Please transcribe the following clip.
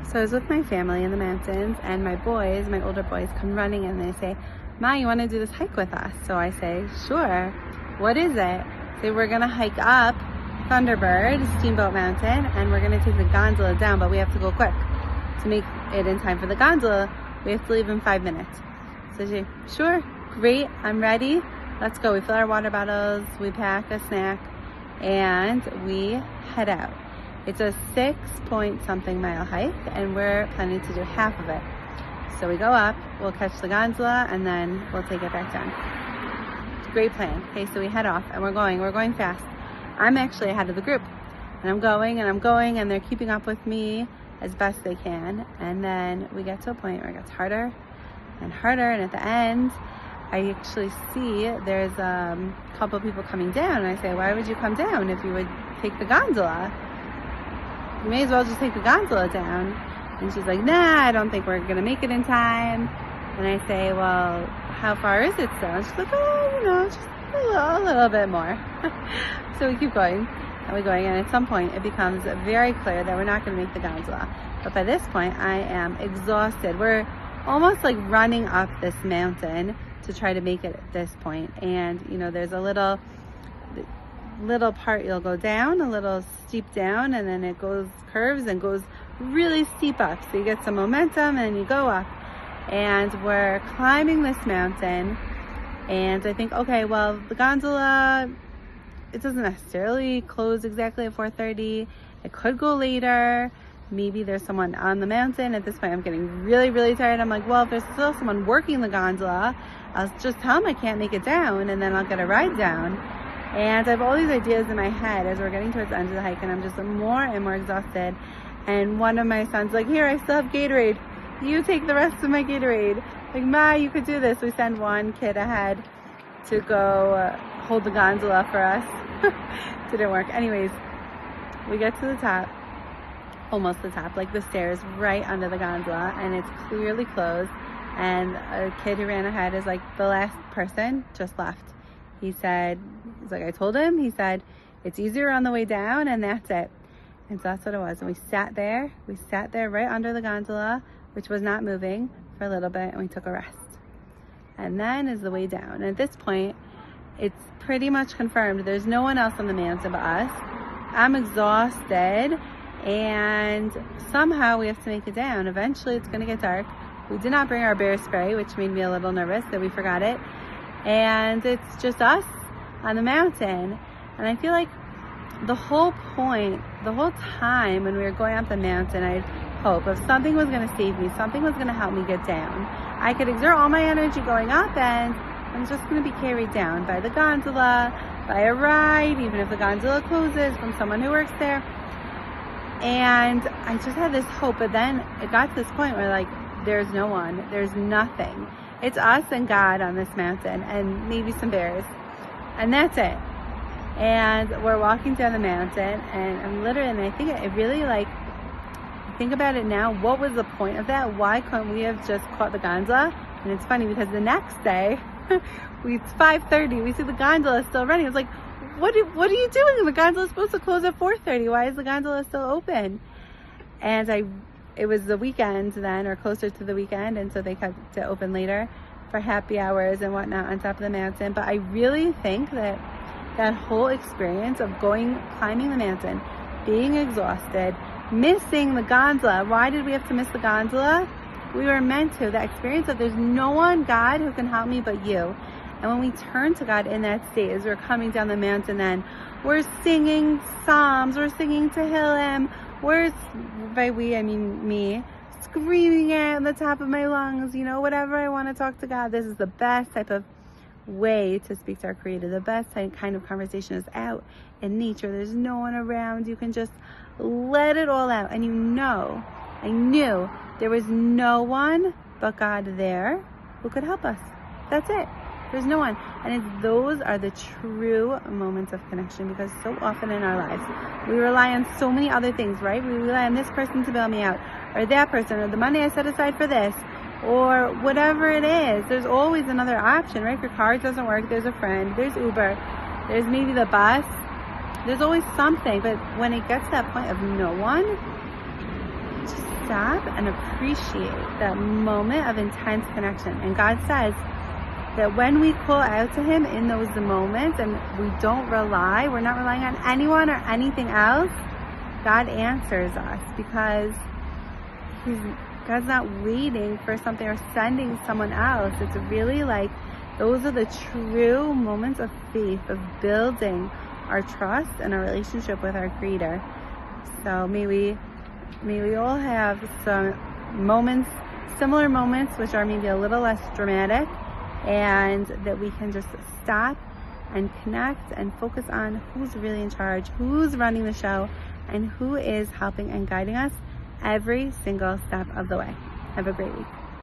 So I was with my family in the mountains, and my boys, my older boys, come running in and they say, "Ma, you want to do this hike with us?" So I say, "Sure." "What is it?" So we're going to hike up Thunderbird, Steamboat Mountain, and we're going to take the gondola down, but we have to go quick. To make it in time for the gondola, we have to leave in 5 minutes. So she, "Sure, great, I'm ready. Let's go." We fill our water bottles, we pack a snack, and we head out. It's a 6-point-something mile hike, and we're planning to do half of it. So we go up, we'll catch the gondola, and then we'll take it back down. Great plan. Okay, so we head off, and we're going fast. I'm actually ahead of the group, and I'm going, and they're keeping up with me as best they can. And then we get to a point where it gets harder and harder, and at the end, I actually see there's a couple of people coming down, and I say, "Why would you come down if you would take the gondola? You may as well just take the gondola down." And she's like, "Nah, I don't think we're gonna make it in time." And I say, "Well, how far is it still?" And she's like, "Oh, just a little bit more." So we keep going, and at some point it becomes very clear that we're not gonna make the gondola. But by this point, I am exhausted. We're almost like running up this mountain to try to make it at this point. And there's a little part you'll go down, a little steep down, and then it curves and goes really steep up. So you get some momentum and you go up. And we're climbing this mountain, and I think, okay, well, the gondola, it doesn't necessarily close exactly at 4:30. It could go later. Maybe there's someone on the mountain. At this point, I'm getting really, really tired. I'm like, well, if there's still someone working the gondola, I'll just tell them I can't make it down, and then I'll get a ride down. And I have all these ideas in my head as we're getting towards the end of the hike, and I'm just more and more exhausted. And one of my sons like, "Here, I still have Gatorade. You take the rest of my Gatorade." Like, "Ma, you could do this." We send one kid ahead to go hold the gondola for us. Didn't work. Anyways, we get to the top, almost the top, like the stairs right under the gondola, and it's clearly closed. And a kid who ran ahead is like the last person, just left. He's like, I told him, he said, "It's easier on the way down," and that's it. And so that's what it was. And we sat there right under the gondola, which was not moving, for a little bit, and we took a rest. And then is the way down. And at this point, it's pretty much confirmed there's no one else on the mountain but us. I'm exhausted, and somehow we have to make it down. Eventually it's gonna get dark. We did not bring our bear spray, which made me a little nervous that we forgot it. And it's just us on the mountain. And I feel like the whole time when we were going up the mountain, I'd hope if something was going to save me, something was going to help me get down. I could exert all my energy going up, and I'm just going to be carried down by the gondola, by a ride, even if the gondola closes, from someone who works there. And I just had this hope, but then it got to this point where like, there's no one, there's nothing. It's us and God on this mountain, and maybe some bears, and that's it. And we're walking down the mountain, and I'm literally, and I think it really, like, think about it now, what was the point of that? Why couldn't we have just caught the gondola? And it's funny because the next day, it's 5:30, we see the gondola still running. It's like, what are you doing? The gondola is supposed to close at 4:30. Why is the gondola still open? And it was the weekend then, or closer to the weekend, and so they kept it open later for happy hours and whatnot on top of the mountain. But I really think that whole experience of climbing the mountain, being exhausted, missing the gondola. Why did we have to miss the gondola? We were meant to. That experience of there's no one, God, who can help me but you. And when we turn to God in that state, as we're coming down the mountain, then we're singing psalms, we're singing Tehillim, by we, I mean me, screaming at the top of my lungs, whatever I want to talk to God. This is the best type of way to speak to our Creator. The best kind of conversation is out in nature. There's no one around. You can just let it all out. And I knew there was no one but God there who could help us. That's it. There's no one. And those are the true moments of connection, because so often in our lives, we rely on so many other things, right? We rely on this person to bail me out, or that person, or the money I set aside for this, or whatever it is. There's always another option, right? If your car doesn't work, there's a friend, there's Uber, there's maybe the bus. There's always something. But when it gets to that point of no one, just stop and appreciate that moment of intense connection. And God says that when we call out to him in those moments and we're not relying on anyone or anything else, God answers us because God's not waiting for something or sending someone else. It's really like those are the true moments of faith, of building our trust and our relationship with our Creator. So may we all have some moments, similar moments, which are maybe a little less dramatic, and that we can just stop and connect and focus on who's really in charge, who's running the show, and who is helping and guiding us every single step of the way. Have a great week.